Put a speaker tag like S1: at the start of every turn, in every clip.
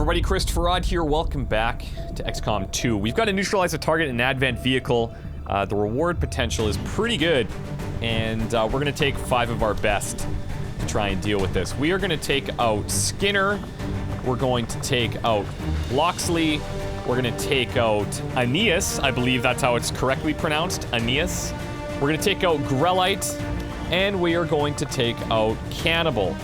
S1: everybody, ChristopherOdd here. Welcome back to XCOM 2. We've got to neutralize a target in an advent vehicle. The reward potential is pretty good, and we're going to take 5 of our best to try and deal with this. We are going to take out Skinner. We're going to take out Loxley. We're going to take out Aeneas. I believe that's how it's correctly pronounced, Aeneas. We're going to take out Grelite, and we are going to take out Cannibal.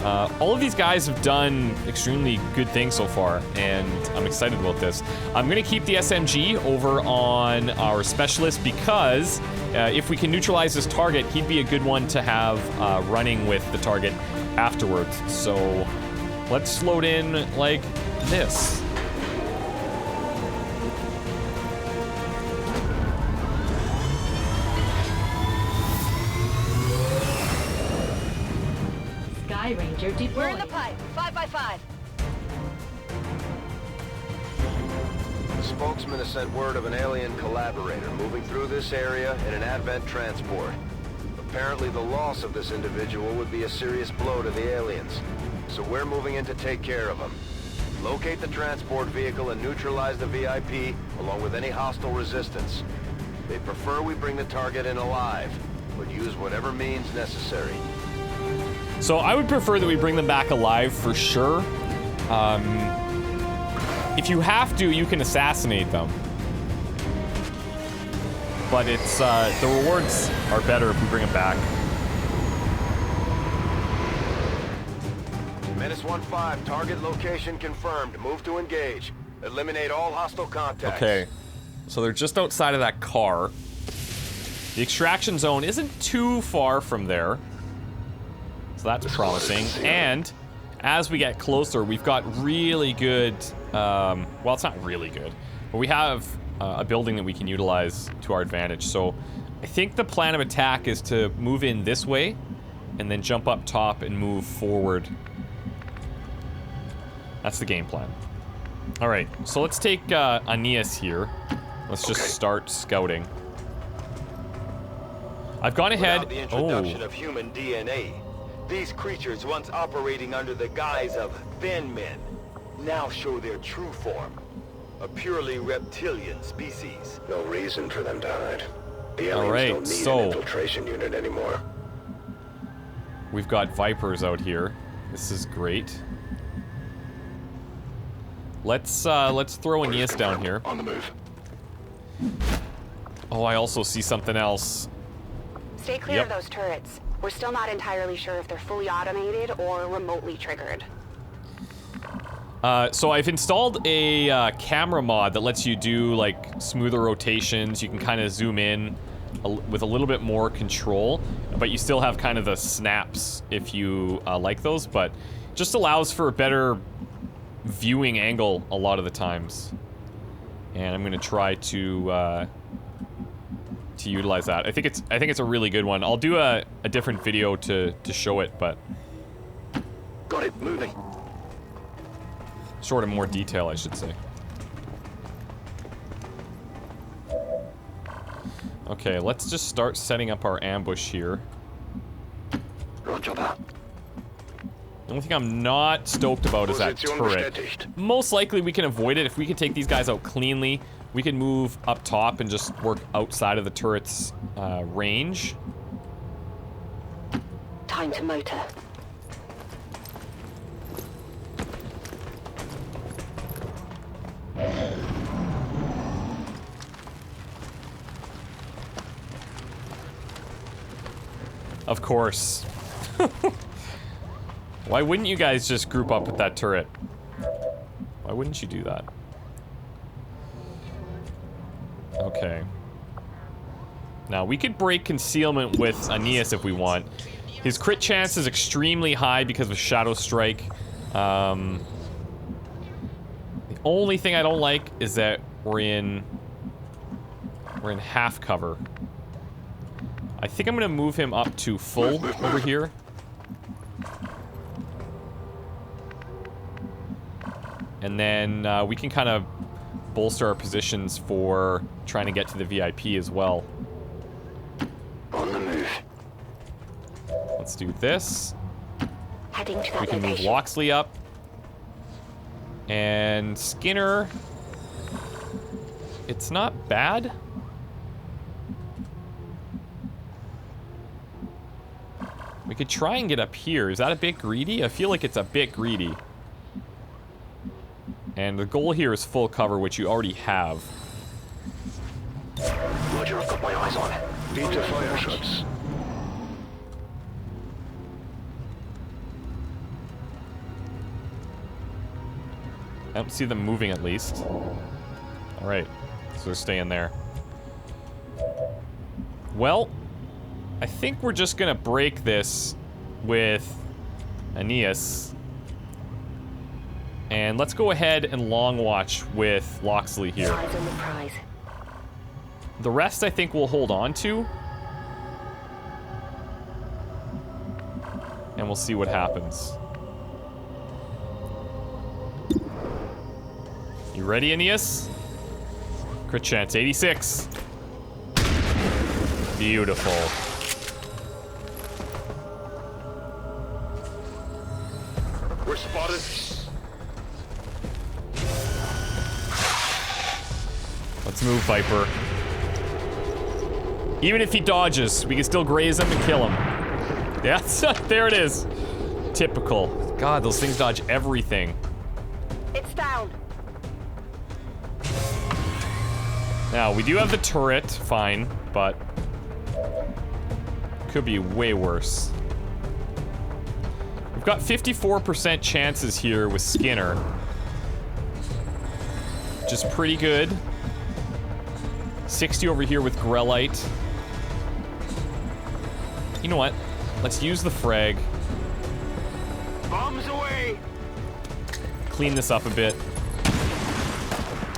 S1: All of these guys have done extremely good things so far, and I'm excited about this. I'm going to keep the SMG over on our specialist because if we can neutralize this target, he'd be a good one to have running with the target afterwards. So let's load in like this.
S2: Ranger deployed.
S3: We're in the pipe. 5x5.
S4: The spokesman has sent word of an alien collaborator moving through this area in an advent transport. Apparently the loss of this individual would be a serious blow to the aliens. So we're moving in to take care of him. Locate the transport vehicle and neutralize the VIP, along with any hostile resistance. They prefer we bring the target in alive, but use whatever means necessary.
S1: So I would prefer that we bring them back alive for sure. If you have to, you can assassinate them. But it's, the rewards are better if we bring them back.
S4: Menace 1-5, target location confirmed. Move to engage. Eliminate all hostile contacts.
S1: Okay, so they're just outside of that car. The extraction zone isn't too far from there. So that's promising. And as we get closer, we've got really good, well, it's not really good, but we have a building that we can utilize to our advantage. So I think the plan of attack is to move in this way and then jump up top and move forward. That's the game plan. All right, so let's take Aeneas here. Let's just start scouting. I've gone ahead.
S5: Without the introduction of human DNA, these creatures, once operating under the guise of thin men, now show their true form. A purely reptilian species.
S4: No reason for them to hide. The aliens don't need an infiltration unit anymore.
S1: We've got Vipers out here. This is great. Let's throw Aeneas down here.
S4: On the move.
S1: Oh, I also see something else.
S3: Stay clear of those turrets. We're still not entirely sure if they're fully automated or remotely triggered.
S1: So I've installed a camera mod that lets you do like smoother rotations. You can kind of zoom in with a little bit more control, but you still have kind of the snaps if you like those, but just allows for a better viewing angle a lot of the times. And I'm gonna try to utilize that. I think it's a really good one. I'll do a different video to show it, but
S4: got it moving.
S1: Sort of more detail, I should say. Okay, let's just start setting up our ambush here.
S4: Roger that.
S1: The only thing I'm not stoked about is that turret. Most likely we can avoid it if we can take these guys out cleanly. We can move up top and just work outside of the turret's range.
S2: Time to motor.
S1: Of course. Why wouldn't you guys just group up with that turret? Why wouldn't you do that? Okay. Now, we could break concealment with Aeneas if we want. His crit chance is extremely high because of Shadow Strike. The only thing I don't like is that we're in half cover. I think I'm gonna move him up to full over here. And then we can kind of bolster our positions for trying to get to the VIP as well.
S4: On the move.
S1: Let's do this.
S2: Heading to that
S1: We can move
S2: location.
S1: Loxley up. And Skinner, it's not bad. We could try and get up here. Is that a bit greedy? I feel like it's a bit greedy. And the goal here is full cover, which you already have.
S4: Roger, I've got my eyes on it. Need to fire shots.
S1: I don't see them moving, at least. Alright, so they're staying there. Well, I think we're just gonna break this with Aeneas. And let's go ahead and long watch with Loxley here.
S2: Eyes on the prize.
S1: The rest I think we'll hold on to. And we'll see what happens. You ready, Aeneas? Crit chance, 86. Beautiful.
S5: We're spotted.
S1: Let's move, Viper. Even if he dodges, we can still graze him and kill him. Yes, there it is. Typical. God, those things dodge everything.
S3: It's down.
S1: Now, we do have the turret, fine, but could be way worse. We've got 54% chances here with Skinner, which is pretty good. 60 over here with Grelite. You know what? Let's use the frag.
S5: Bombs away.
S1: Clean this up a bit.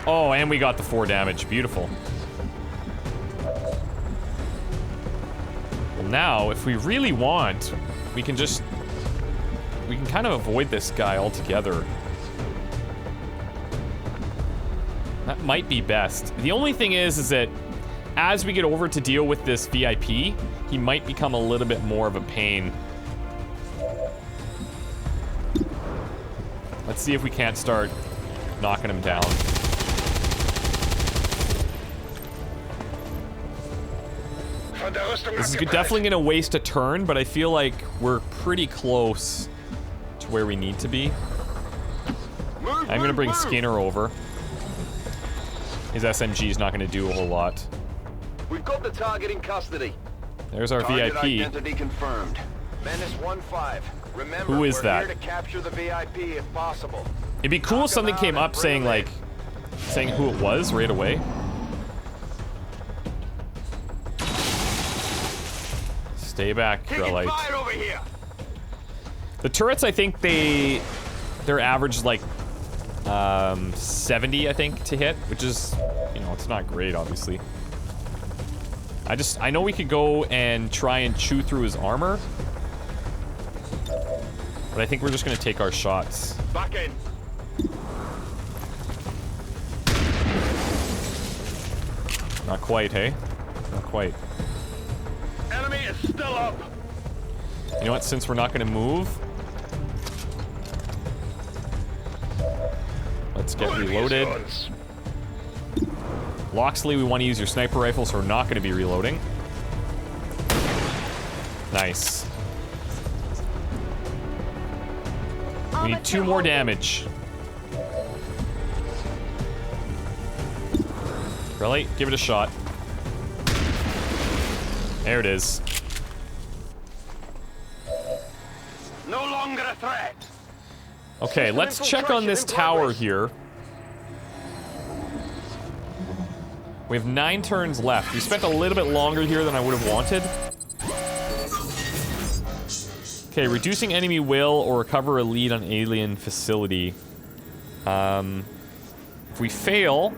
S1: Oh, and we got the 4 damage. Beautiful. Well, now, if we really want, we can kind of avoid this guy altogether. That might be best. The only thing is that as we get over to deal with this VIP, he might become a little bit more of a pain. Let's see if we can't start knocking him down. This is definitely going to waste a turn, but I feel like we're pretty close to where we need to be. I'm going to bring Skinner over. His SMG is not going to do a whole lot.
S4: We've got the target in custody.
S1: There's our
S4: Target
S1: VIP.
S4: identity confirmed. Menace 1-5. Remember,
S1: Who is
S4: we're
S1: that?
S4: here to capture the VIP if possible.
S1: It'd be cool if something came up saying who it was right away. Stay back, Grelite.
S5: Fire over here.
S1: The turrets, I think their average is like 70, I think, to hit, which is, you know, it's not great, obviously. I know we could go and try and chew through his armor, but I think we're just gonna take our shots.
S5: Back in.
S1: Not quite, hey? Not quite.
S5: Enemy is still up.
S1: You know what? Since we're not gonna move, let's get reloaded. Loxley, we want to use your sniper rifle, so we're not going to be reloading. Nice. We need 2 more damage. Really? Give it a shot. There it is.
S5: No longer a threat.
S1: Okay, let's check on this tower here. We have 9 turns left. We spent a little bit longer here than I would have wanted. Okay, reducing enemy will or recover a lead on alien facility. If we fail,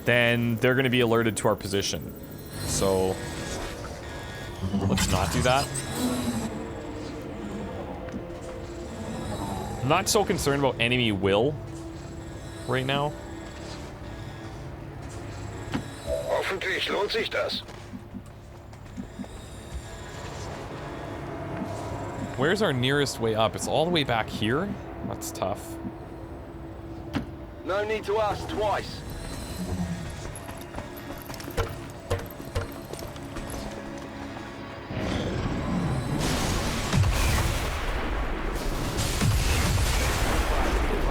S1: then they're going to be alerted to our position. So, let's not do that. I'm not so concerned about enemy will right now.
S4: Hoffentlich lohnt sich das.
S1: Where's our nearest way up? It's all the way back here? That's tough.
S4: No need to ask twice.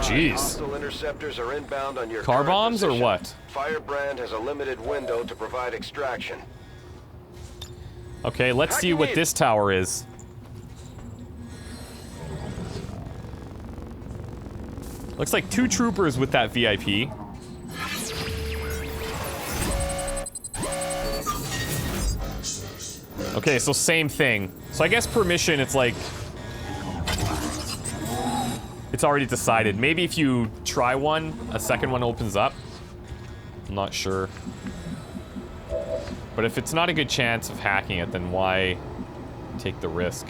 S1: Jeez.
S4: Hostile interceptors are inbound on your
S1: Car
S4: current
S1: bombs or
S4: position.
S1: what?
S4: Firebrand has a limited window to provide extraction.
S1: Okay, let's see what this tower is. Looks like 2 troopers with that VIP. Okay, so same thing. So I guess per mission, it's like... it's already decided. Maybe if you try one, a second one opens up. I'm not sure. But if it's not a good chance of hacking it, then why take the risk?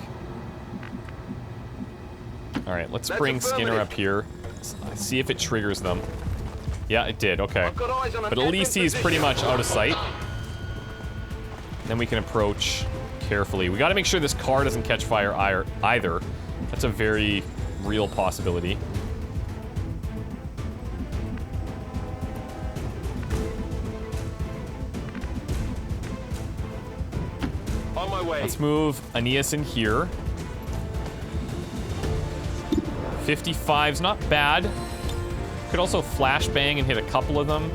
S1: Alright, let's bring Skinner up here. Let's see if it triggers them. Yeah, it did. Okay. But at least he's pretty much out of sight. Then we can approach carefully. We gotta make sure this car doesn't catch fire either. That's a very real possibility.
S5: On my way.
S1: Let's move Aeneas in here. 55's not bad. Could also flashbang and hit a couple of them.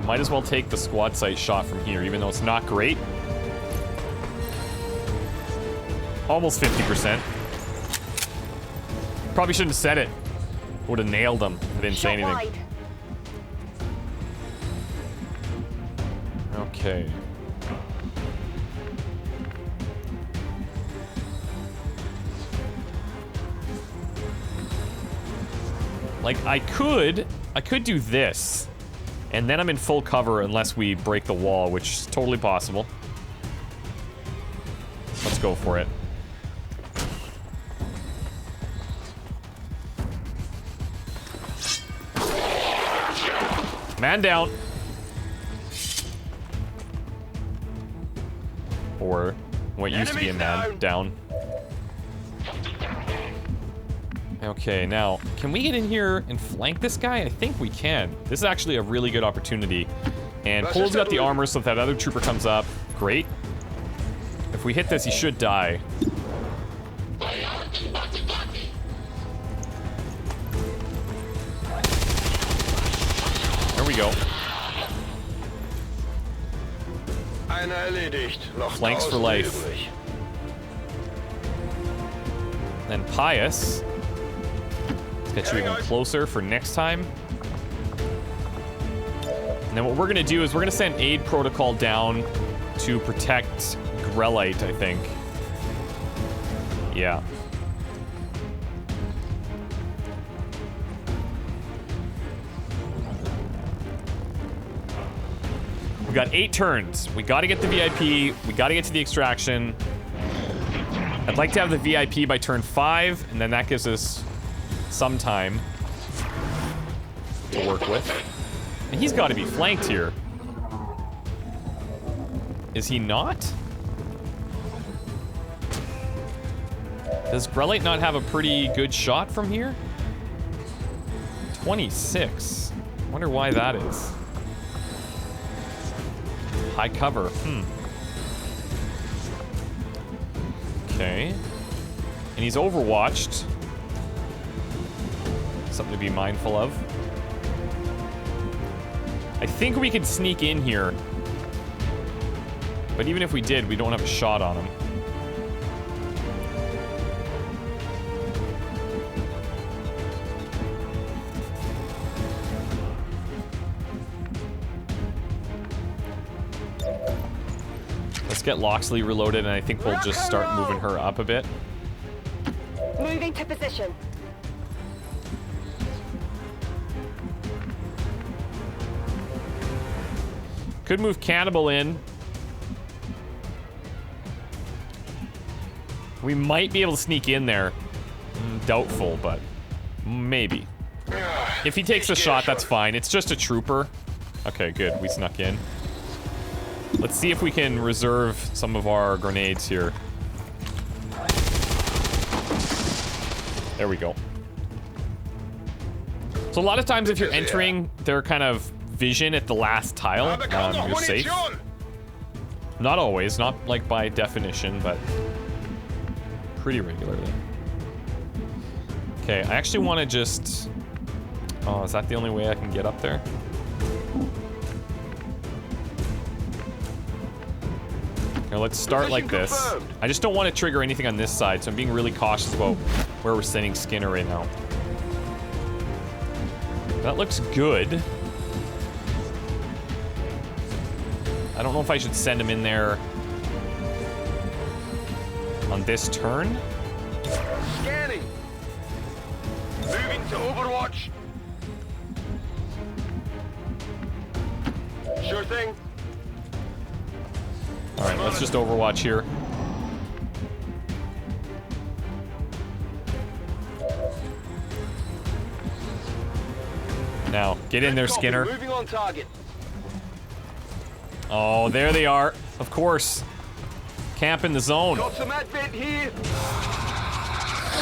S1: Might as well take the squad site shot from here, even though it's not great. Almost 50%. Probably shouldn't have said it. Would have nailed them if I didn't say anything.
S3: Wide.
S1: Okay. Like, I could do this. And then I'm in full cover unless we break the wall, which is totally possible. Let's go for it. Man down. Or what used to be a man down. Okay, now, can we get in here and flank this guy? I think we can. This is actually a really good opportunity. And Pole's got the armor, so if that other trooper comes up, great. If we hit this, he should die. There we go. Flanks for life. Then Pius. Let's get you even closer for next time. And then what we're gonna do is we're gonna send aid protocol down to protect Grelite, I think. Yeah. We got 8 turns. We gotta get the VIP. We gotta get to the extraction. I'd like to have the VIP by turn 5, and then that gives us some time to work with. And he's gotta be flanked here. Is he not? Does Grelite not have a pretty good shot from here? 26. Wonder why that is. High cover. Okay. And he's overwatched. Something to be mindful of. I think we could sneak in here. But even if we did, we don't have a shot on him. Let's get Loxley reloaded, and I think we'll just start moving her up a bit.
S3: Moving to position.
S1: Could move Cannibal in. We might be able to sneak in there. Doubtful, but maybe. If he takes a shot, that's fine. It's just a trooper. Okay, good. We snuck in. Let's see if we can reserve some of our grenades here. There we go. So a lot of times if you're entering their kind of vision at the last tile, you're safe. Not always, not like by definition, but pretty regularly. Okay, I actually want to just... Oh, is that the only way I can get up there? Now let's start like this. I just don't want to trigger anything on this side, so I'm being really cautious about where we're sending Skinner right now. That looks good. I don't know if I should send him in there on this turn.
S5: Scanning. Moving to Overwatch. Sure thing.
S1: All right, let's just Overwatch here. Now, get in there, Skinner.
S5: Moving on target.
S1: Oh, there they are. Of course. Camp in the zone.
S5: Got some advent here.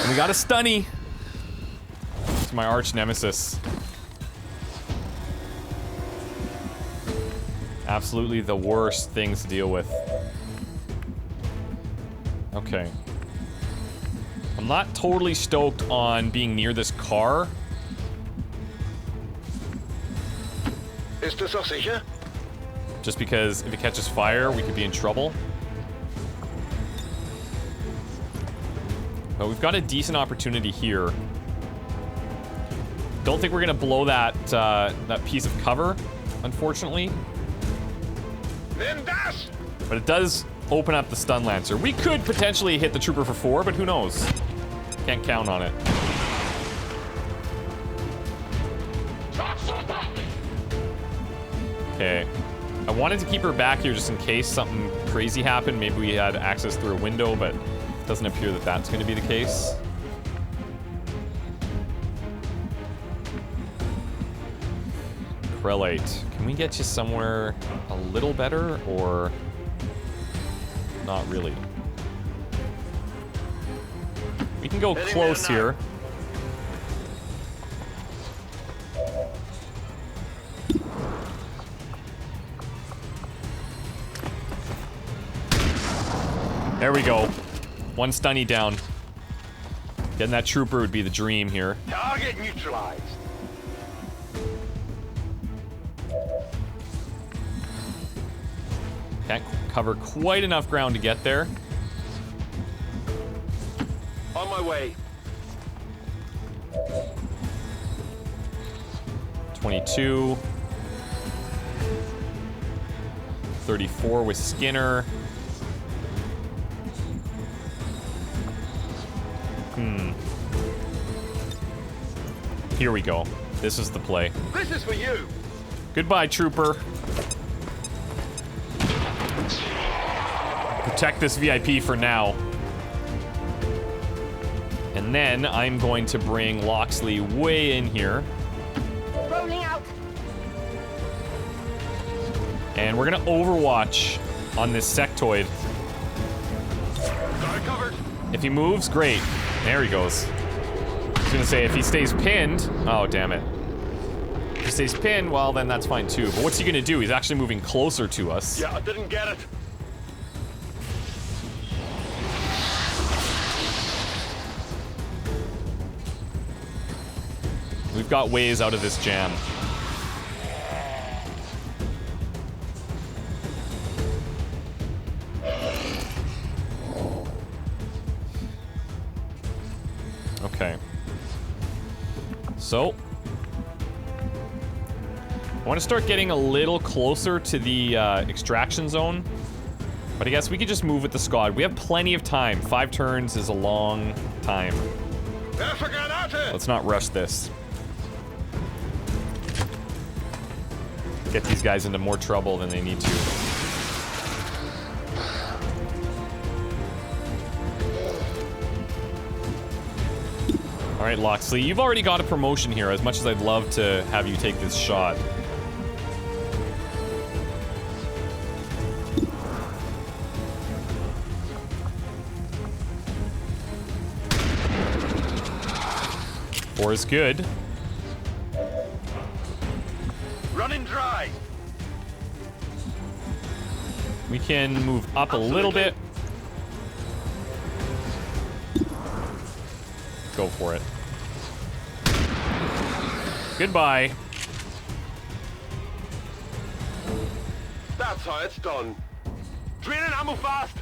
S1: And we got a stunny. It's my arch nemesis. Absolutely the worst things to deal with. Okay. I'm not totally stoked on being near this car.
S5: Ist das auch sicher?
S1: Just because if it catches fire, we could be in trouble. But we've got a decent opportunity here. Don't think we're gonna blow that that piece of cover, unfortunately.
S5: Then dash!
S1: But it does open up the stun lancer. We could potentially hit the trooper for 4, but who knows? Can't count on it. Okay. I wanted to keep her back here just in case something crazy happened. Maybe we had access through a window, but it doesn't appear that that's going to be the case. Prelate, can we get you somewhere a little better, or not really? We can go close here. There we go. One stunny down. Getting that trooper would be the dream here.
S5: Target neutralized.
S1: Can't cover quite enough ground to get there.
S5: On my way.
S1: 22. 34 with Skinner. Here we go. This is the play.
S5: This is for you.
S1: Goodbye, trooper. Protect this VIP for now. And then I'm going to bring Loxley way in here.
S3: Rolling out.
S1: And we're gonna Overwatch on this sectoid.
S5: Got it covered.
S1: If he moves, great. There he goes. I was gonna say, if he stays pinned... Oh, damn it. If he stays pinned, well, then that's fine too. But what's he gonna do? He's actually moving closer to us.
S5: Yeah, I didn't get it.
S1: We've got ways out of this jam. Okay. So, I want to start getting a little closer to the extraction zone. But I guess we could just move with the squad. We have plenty of time. 5 turns is a long time. Let's not rush this. Get these guys into more trouble than they need to. Alright, Loxley, you've already got a promotion here, as much as I'd love to have you take this shot. Four is good.
S5: eye!
S1: We can move up a little bit. Go for it. Goodbye.
S5: That's how it's done. Draining ammo fast!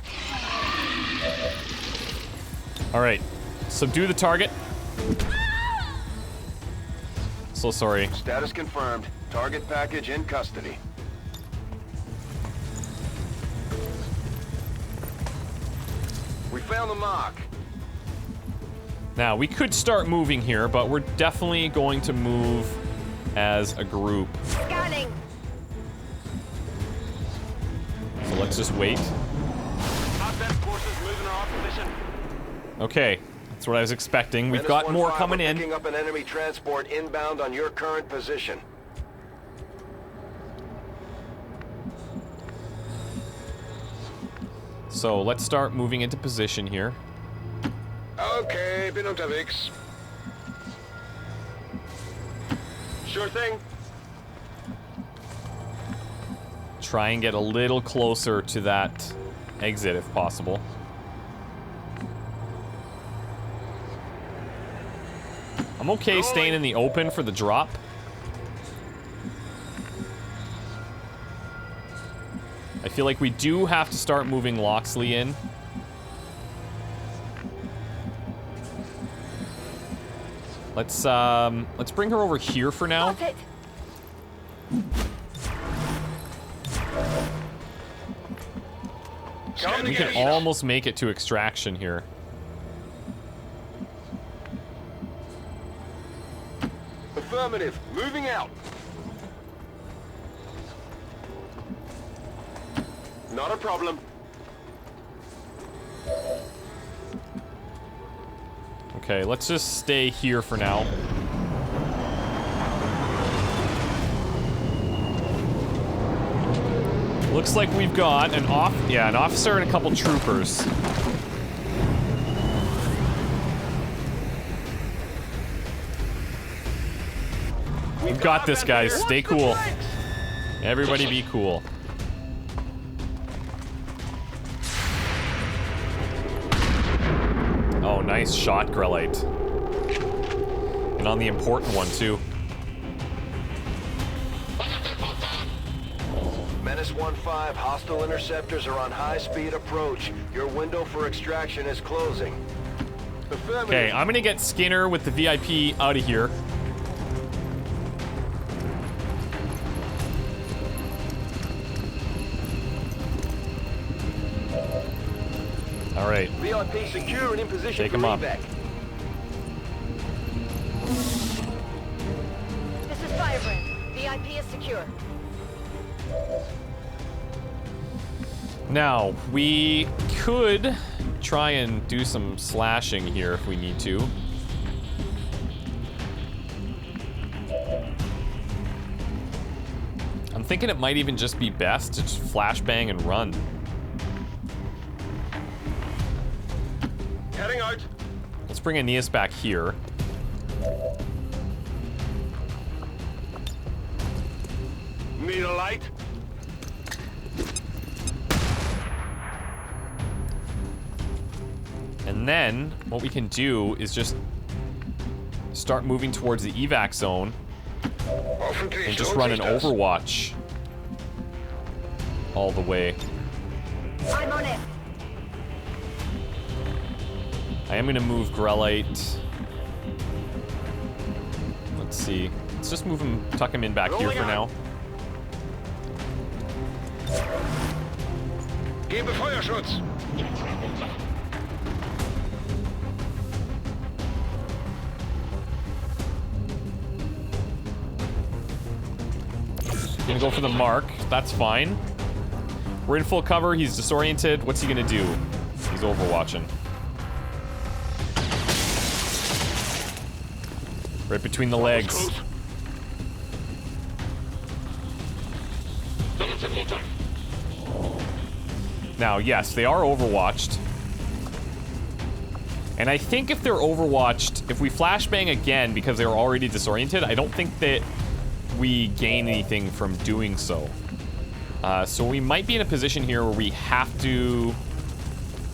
S1: Alright. Subdue the target. So sorry.
S4: Status confirmed. Target package in custody. We found the mark.
S1: Now, we could start moving here, but we're definitely going to move as a group.
S3: Scanning.
S1: So let's just wait.
S5: Advent forces moving our position.
S1: Okay, that's what I was expecting. We've got more coming in.
S4: Picking up an enemy transport inbound on your current position.
S1: So let's start moving into position here.
S4: Okay, bin unterwegs.
S5: Sure thing.
S1: Try and get a little closer to that exit if possible. I'm okay staying in the open for the drop. I feel like we do have to start moving Loxley in. Let's bring her over here for now.
S3: Got it.
S1: We can almost make it to extraction here.
S4: Affirmative. Moving out.
S5: Not a problem.
S1: Okay, let's just stay here for now. Looks like we've got an officer and a couple troopers. We've got this, guys. Stay cool. Everybody be cool. Oh, nice shot, Grelite. And on the important one, too.
S4: Menace 1-5, hostile interceptors are on high-speed approach. Your window for extraction is closing. Affirmative.
S1: Okay, I'm gonna get Skinner with the VIP out of here. All right.
S5: VIP secure and in position
S1: Take
S5: for
S1: him up.
S5: evac.
S3: This is Firebrand. VIP is secure.
S1: Now, we could try and do some slashing here if we need to. I'm thinking it might even just be best to just flashbang and run.
S5: Heading out.
S1: Let's bring Aeneas back here.
S5: Need a light?
S1: And then, what we can do is just start moving towards the evac zone and just run an Overwatch all the way.
S3: I'm on it.
S1: I am gonna move Grelite. Let's see. Let's just move him, tuck him in back here for now.
S4: Gebe Feuerschutz.
S1: Gonna go for the mark. That's fine. We're in full cover. He's disoriented. What's he gonna do? He's overwatching. Right between the legs. Now, yes, they are overwatched. And I think if they're overwatched, if we flashbang again because they were already disoriented, I don't think that we gain anything from doing so. So we might be in a position here where we have to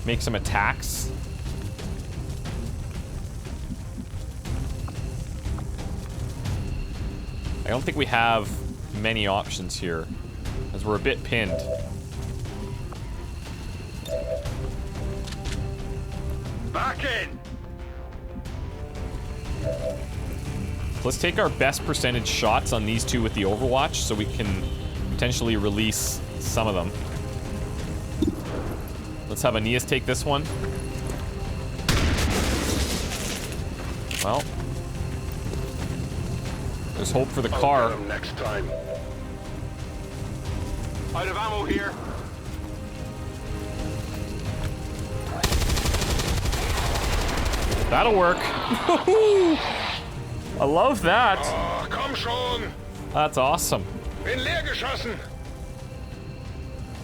S1: make some attacks. I don't think we have many options here, as we're a bit pinned.
S5: Back in!
S1: Let's take our best percentage shots on these two with the Overwatch so we can potentially release some of them. Let's have Aeneas take this one. Well, there's hope for the car.
S4: I'll get him next time.
S5: Out of ammo here.
S1: That'll work. I love that.
S4: Oh, komm schon!
S1: That's awesome.
S4: Bin leer geschossen!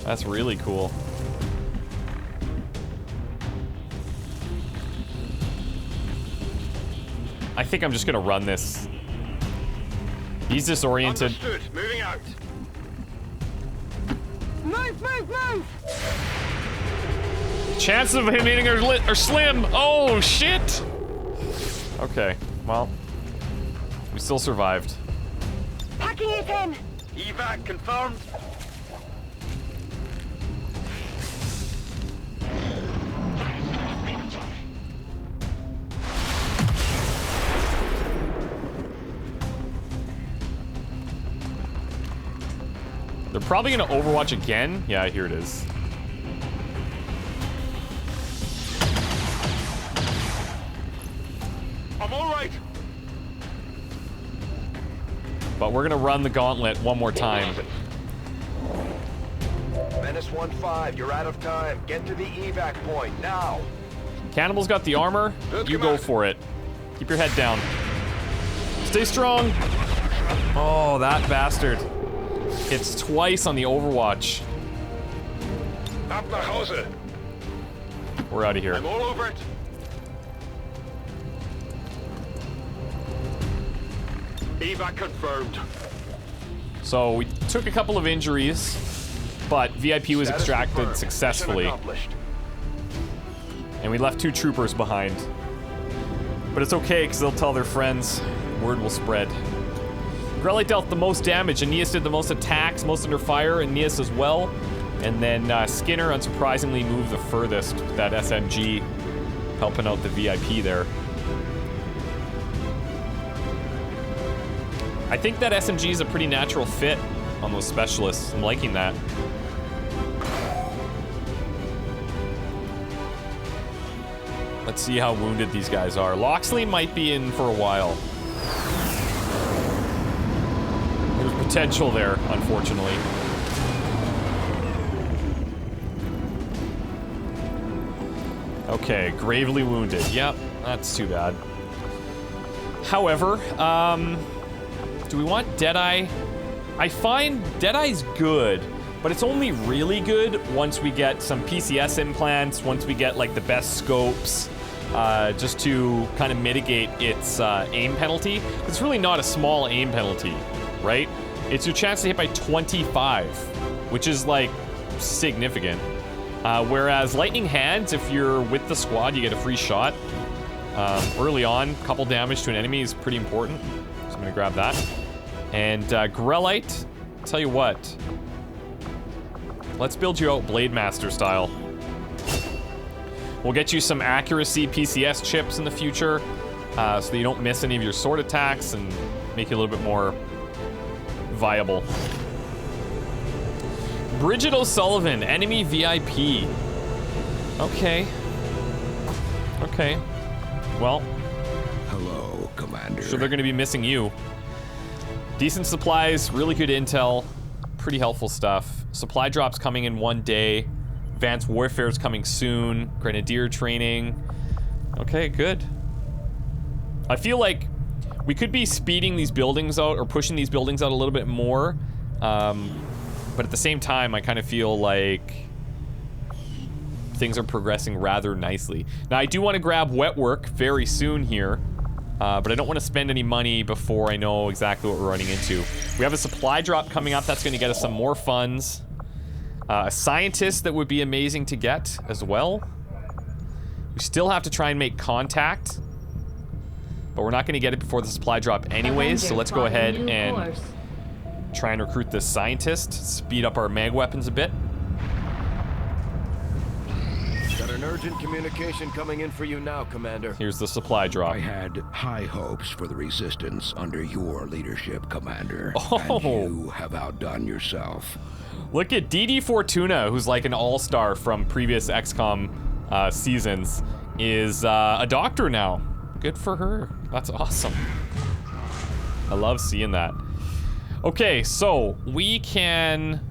S1: That's really cool. I think I'm just gonna run this. He's disoriented.
S5: Understood. Moving out.
S3: Move, move, move!
S1: Chances of him hitting are slim. Oh, shit. Okay, well, we still survived.
S3: Packing it in!
S5: Evac confirmed.
S1: They're probably gonna Overwatch again. Yeah, here it is.
S5: I'm all right.
S1: But we're gonna run the gauntlet one more time.
S4: Menace 1-5, you're out of time. Get to the evac point, now!
S1: Cannibal's got the armor. You go for it. Keep your head down. Stay strong. Oh, that bastard. It's twice on the Overwatch.
S4: Ab nach Hause!
S1: We're out of here.
S5: I'm all over it. Evac confirmed.
S1: So we took a couple of injuries, but VIP was
S4: Status
S1: extracted
S4: confirmed.
S1: successfully.
S4: Mission accomplished.
S1: And we left 2 troopers behind. But it's okay, because they'll tell their friends. Word will spread. Grelite dealt the most damage. Aeneas did the most attacks, most under fire. Aeneas as well. And then Skinner, unsurprisingly, moved the furthest with that SMG, helping out the VIP there. I think that SMG is a pretty natural fit on those specialists. I'm liking that. Let's see how wounded these guys are. Loxley might be in for a while. There's potential there, unfortunately. Okay, gravely wounded. Yep, that's too bad. However, do we want Deadeye? I find Deadeye's good, but it's only really good once we get some PCS implants, once we get like the best scopes, just to kind of mitigate its aim penalty. It's really not a small aim penalty, right? It's your chance to hit by 25, which is like significant. Whereas Lightning Hands, if you're with the squad, you get a free shot. Early on, couple damage to an enemy is pretty important. So I'm gonna grab that. And Grelite, tell you what. Let's build you out Blade Master style. We'll get you some accuracy PCS chips in the future, so that you don't miss any of your sword attacks and make you a little bit more viable. Bridget O'Sullivan, enemy VIP. Okay. Okay. Well.
S6: Hello, Commander.
S1: So they're going to be missing you. Decent supplies, really good intel, pretty helpful stuff. Supply drops coming in 1 day. Advanced warfare is coming soon. Grenadier training. Okay, good. I feel like we could be speeding these buildings out or pushing these buildings out a little bit more. But at the same time, I kind of feel like things are progressing rather nicely. Now, I do want to grab wet work very soon here. But I don't want to spend any money before I know exactly what we're running into. We have a supply drop coming up. That's going to get us some more funds. A scientist that would be amazing to get as well. We still have to try and make contact. But we're not going to get it before the supply drop anyways. So let's go ahead and try and recruit this scientist. Speed up our mag weapons a bit.
S4: Got an urgent communication coming in for you now, Commander.
S1: Here's the supply drop.
S6: I had high hopes for the Resistance under your leadership, Commander.
S1: Oh.
S6: And you have outdone yourself.
S1: Look at DD Fortuna, who's like an all-star from previous XCOM seasons, is a doctor now. Good for her. That's awesome. I love seeing that. Okay, so we can...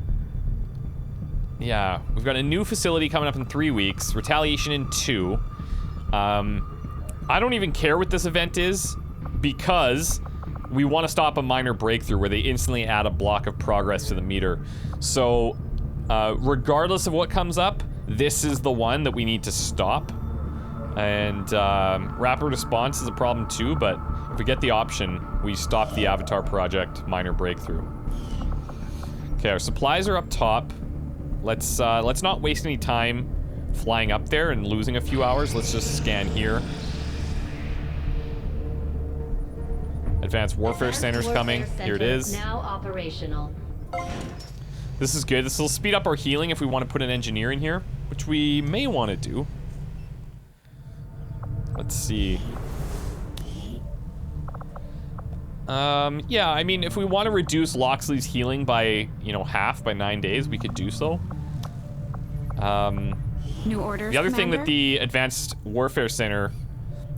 S1: Yeah, we've got a new facility coming up in 3 weeks. Retaliation in 2. I don't even care what this event is because we want to stop a minor breakthrough where they instantly add a block of progress to the meter. So, regardless of what comes up, this is the one that we need to stop. And rapid response is a problem too, but if we get the option, we stop the Avatar Project minor breakthrough. Okay, our supplies are up top. Let's not waste any time flying up there and losing a few hours. Let's just scan here. Advanced Warfare Center's coming. Here it is.
S2: Now operational.
S1: This is good. This will speed up our healing if we want to put an engineer in here, which we may want to do. Let's see. Yeah, I mean, if we want to reduce Loxley's healing by, you know, half by 9 days, we could do so.
S7: New orders,
S1: the other thing that
S7: Commander?
S1: the Advanced Warfare Center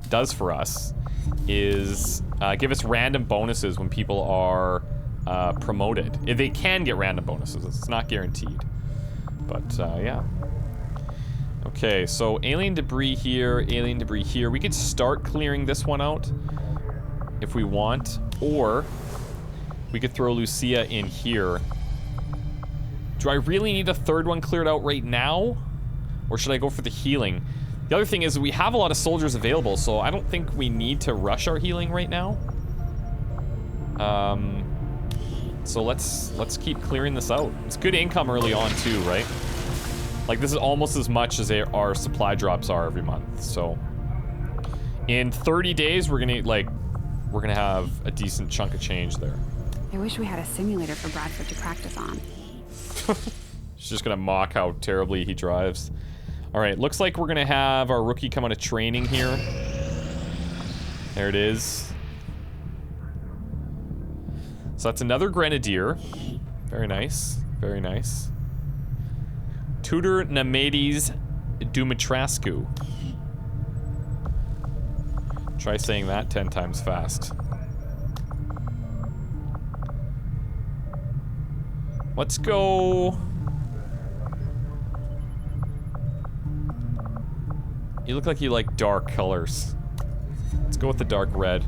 S1: does for us is give us random bonuses when people are promoted. They can get random bonuses. It's not guaranteed. But, yeah. Okay, so alien debris here, alien debris here. We could start clearing this one out if we want, or we could throw Lucia in here. Do I really need a third one cleared out right now? Or should I go for the healing? The other thing is we have a lot of soldiers available, so I don't think we need to rush our healing right now. So let's keep clearing this out. It's good income early on too, right? Like, this is almost as much as our supply drops are every month, so. In 30 days, we're gonna have a decent chunk of change there.
S7: I wish we had a simulator for Bradford to practice on.
S1: She's just gonna mock how terribly he drives. All right, looks like we're gonna have our rookie come out of training here. There it is. So that's another grenadier. Very nice, very nice. Tudor Nemades Dumitrascu. Try saying that 10 times fast. Let's go. You look like you like dark colors. Let's go with the dark red.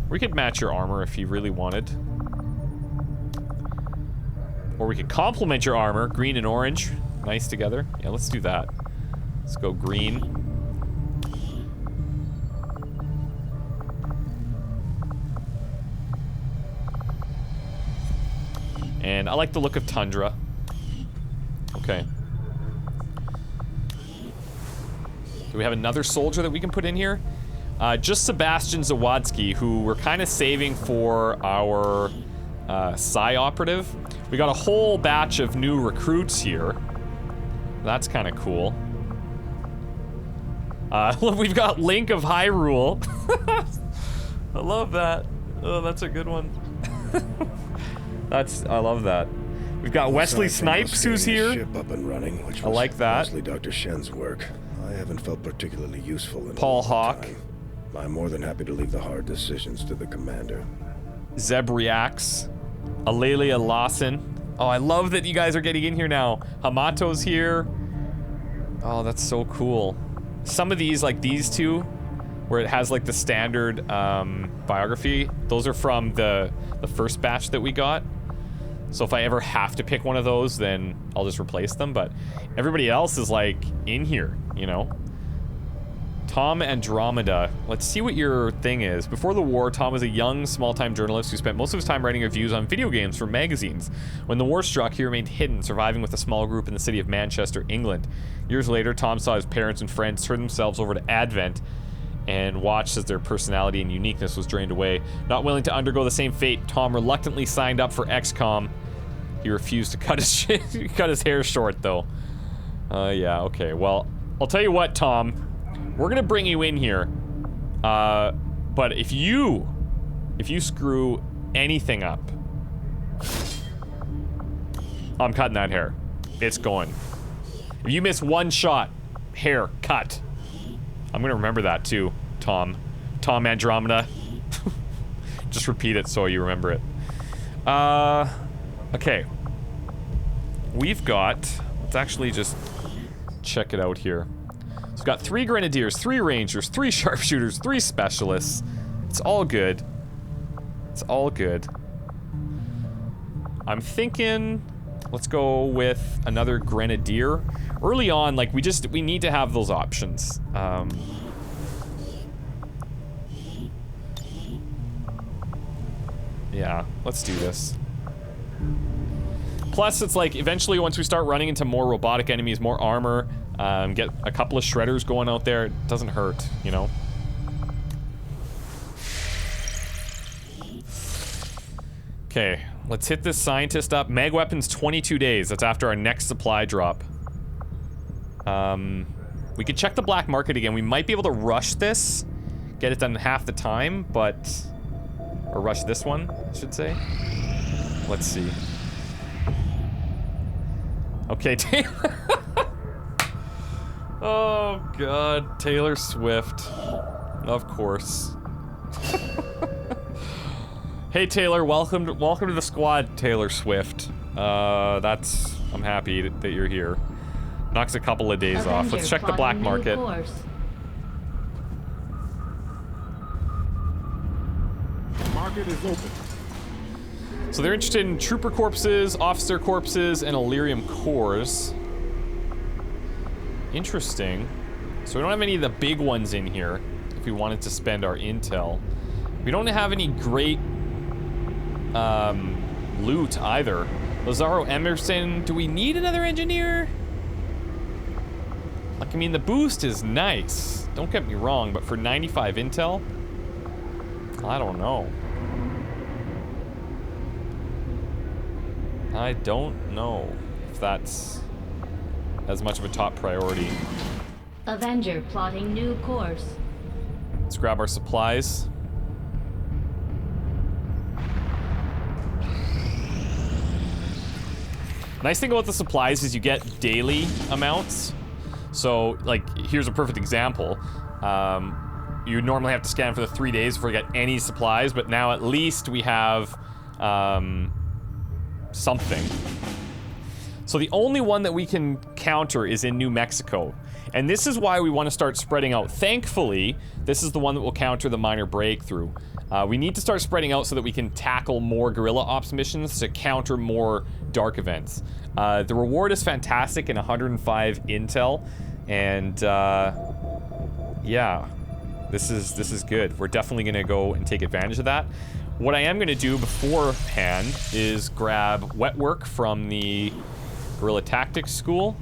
S1: We could match your armor if you really wanted. Or we could complement your armor, green and orange. Nice together. Yeah, let's do that. Let's go green. And I like the look of Tundra. Okay. Do we have another soldier that we can put in here? Just Sebastian Zawadski, who we're kind of saving for our Psi operative. We got a whole batch of new recruits here. That's kind of cool. We've got Link of Hyrule. I love that. Oh, that's a good one. I love that. We've got Wesley Snipes, who's here.
S8: Ship up and running, which
S1: I
S8: was
S1: like that.
S8: mostly Dr. Shen's work. I haven't felt particularly useful in
S1: Paul
S8: a long
S1: Hawk.
S8: time. I'm more than happy to leave the hard decisions to the commander.
S1: Zeb Reacts. Alelia Lawson. Oh, I love that you guys are getting in here now. Hamato's here. Oh, that's so cool. Some of these, like these two, where it has like the standard biography, those are from the first batch that we got. So if I ever have to pick one of those, then I'll just replace them. But everybody else is like in here, you know? Tom Andromeda. Let's see what your thing is. Before the war, Tom was a young, small-time journalist who spent most of his time writing reviews on video games for magazines. When the war struck, he remained hidden, surviving with a small group in the city of Manchester, England. Years later, Tom saw his parents and friends turn themselves over to Advent and watched as their personality and uniqueness was drained away. Not willing to undergo the same fate, Tom reluctantly signed up for XCOM. He refused to cut his hair short, though. Yeah, okay. Well, I'll tell you what, Tom. We're gonna bring you in here. But if you screw anything up, I'm cutting that hair. It's going. If you miss one shot, hair cut. I'm gonna remember that too, Tom. Tom Andromeda. Just repeat it so you remember it. Okay. We've got, let's actually just check it out here. So we've got 3 grenadiers, 3 rangers, 3 sharpshooters, 3 specialists. It's all good. It's all good. I'm thinking, let's go with another grenadier. Early on, like, we need to have those options. Yeah, let's do this. Plus, it's like, eventually once we start running into more robotic enemies, more armor, get a couple of shredders going out there, it doesn't hurt, you know? Okay, let's hit this scientist up. Mag weapons, 22 days. That's after our next supply drop. We could check the black market again. We might be able to rush this, get it done in half the time, but... Or rush this one, I should say. Let's see. Okay, Taylor. Oh, God. Taylor Swift. Of course. Hey, Taylor. Welcome to the squad, Taylor Swift. I'm happy that you're here. Knocks a couple of days off. Let's check the black market.
S9: Market is open.
S1: So they're interested in trooper corpses, officer corpses, and Illyrium cores. Interesting. So we don't have any of the big ones in here if we wanted to spend our intel. We don't have any great loot either. Lazaro Emerson, do we need another engineer? Like, I mean, the boost is nice. Don't get me wrong, but for 95 intel? I don't know. I don't know if that's as much of a top priority.
S2: Avenger plotting new course.
S1: Let's grab our supplies. Nice thing about the supplies is you get daily amounts. So, like, here's a perfect example. You normally have to scan for the 3 days before you get any supplies, but now at least we have something. So the only one that we can counter is in New Mexico. And this is why we want to start spreading out. Thankfully, this is the one that will counter the minor breakthrough. We need to start spreading out so that we can tackle more guerrilla ops missions to counter more dark events. The reward is fantastic in 105 intel, and yeah, this is good. We're definitely gonna go and take advantage of that. What I am gonna do beforehand is grab wet work from the Guerrilla Tactics School.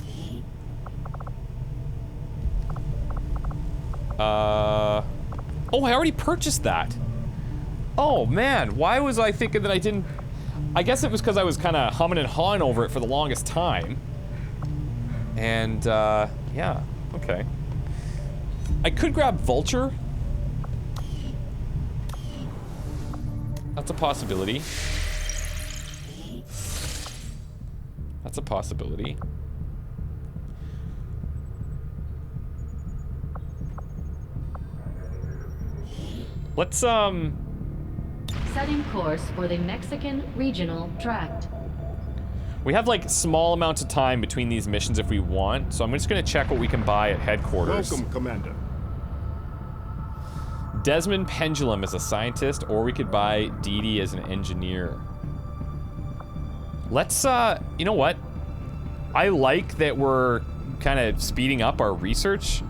S1: Oh, I already purchased that. Oh man, why was I thinking that I didn't? I guess it was because I was kind of humming and hawing over it for the longest time. And yeah, okay. I could grab Vulture. That's a possibility. That's a possibility. Let's
S2: Setting course for the Mexican Regional Tract.
S1: we have like small amounts of time between these missions if we want, so I'm just gonna check what we can buy at headquarters.
S9: Welcome, Commander.
S1: Desmond Pendulum as a scientist, or we could buy Dee Dee as an engineer. Let's, you know what? I like that we're kind of speeding up our research.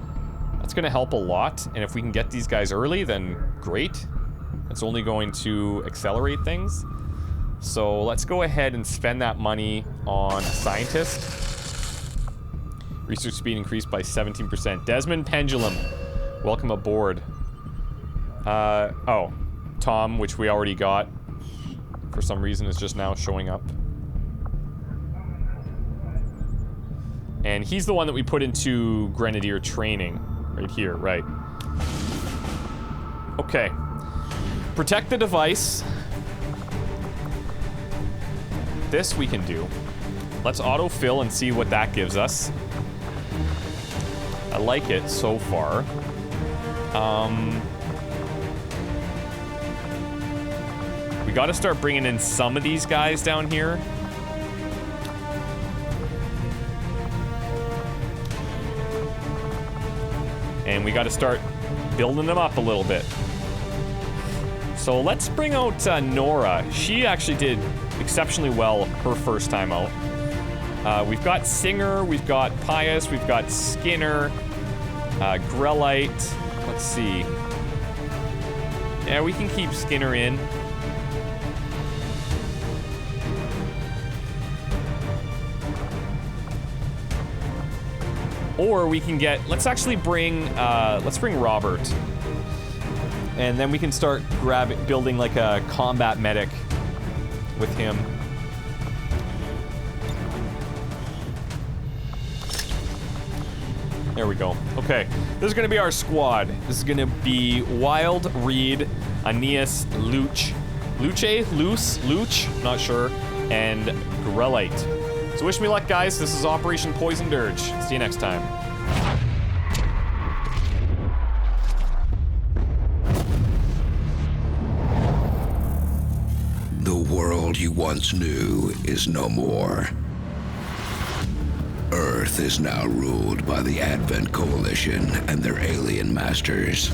S1: It's going to help a lot, and if we can get these guys early, then great. It's only going to accelerate things. So let's go ahead and spend that money on a scientist. Research speed increased by 17%. Desmond Pendulum, welcome aboard. Oh, Tom, which we already got, for some reason is just now showing up. And he's the one that we put into Grenadier training. Right here, right. Okay. Protect the device. This we can do. Let's autofill and see what that gives us. I like it so far. We gotta start bringing in some of these guys down here. And we gotta start building them up a little bit. So let's bring out Nora. She actually did exceptionally well her first time out. We've got Singer, we've got Pius, we've got Skinner, Grelite. Let's see. Yeah, we can keep Skinner in. Or we can get, let's bring Robert. And then we can start building like a combat medic with him. There we go. Okay, this is gonna be our squad. This is gonna be Wild, Reed, Aeneas, Luch, not sure, and Grelite. So wish me luck, guys. This is Operation Poison Dirge. See you next time.
S6: The world you once knew is no more. Earth is now ruled by the Advent Coalition and their alien masters.